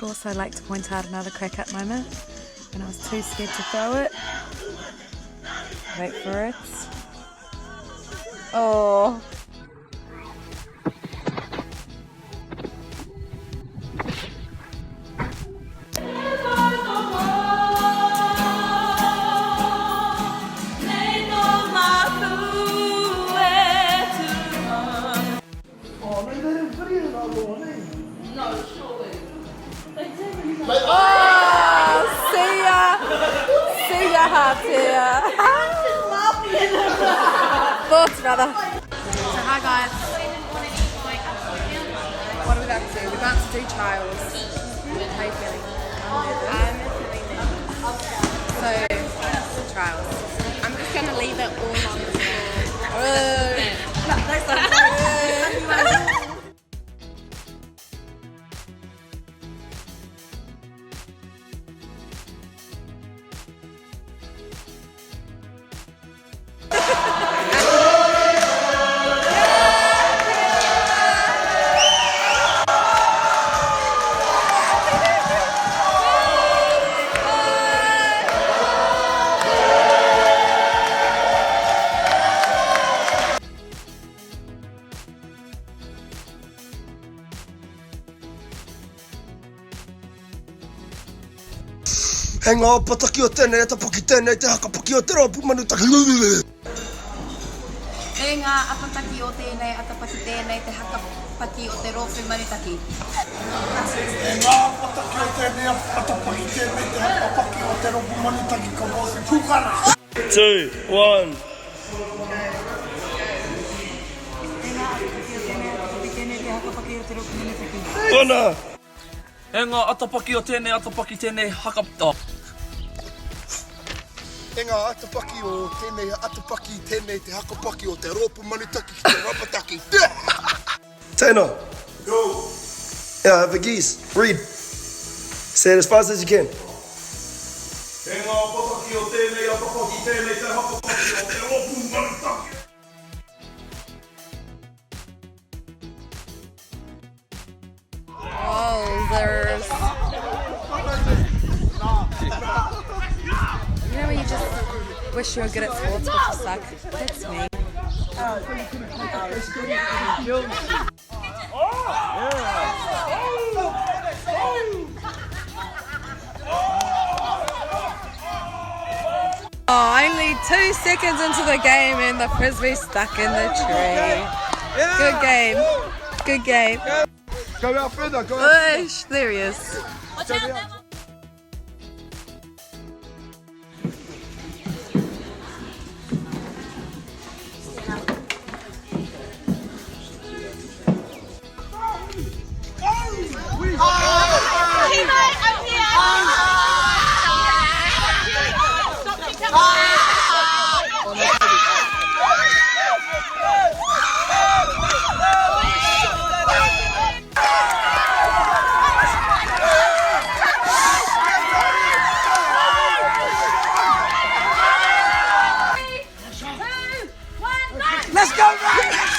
also like to point out another cricket moment when I was too scared to throw it. Wait for it. Oh. Thoughts, brother. So hi guys. What are we about to do? We're about to do trials. How are you feeling? I'm feeling nervous. So, trials. I'm just gonna leave it all on the floor. Hei ngā pataki o tēnei, atapaki tēnei, te hakapaki o te rāpu manutaki. Hei ngā apataki o tēnei, atapaki tēnei, te hakapaki o te rōwhi manutaki. Hei ngā pataki o tēnei, atapaki tēnei, te hakapaki o te rāpu manutaki, ka wāsi pūkana. 2, 1. Hei ngā apataki o tēnei, atapaki tēnei, te hakapaki o te rōwhi manutaki. Ona! E ngā atapaki o tēnei, atapaki tēnei, hakapta. E ngā atapaki o tēnei, atapaki tēnei, te hakapaki o te rōpu manutaki ki te rapataki. Taina. Go. Yeah, have a geese. Read. Say it as fast as you can. E ngā pataki o tēnei, atapaki tēnei, te hakapaki o te rōpu manutaki. Wowzers. You know when you just wish you were good at sports but you suck? That's me. Oh, only 2 seconds into the game and the frisbee's stuck in the tree. Good game. Good game. Go out further, go out. Ush, there he is. Let's go, Ryan!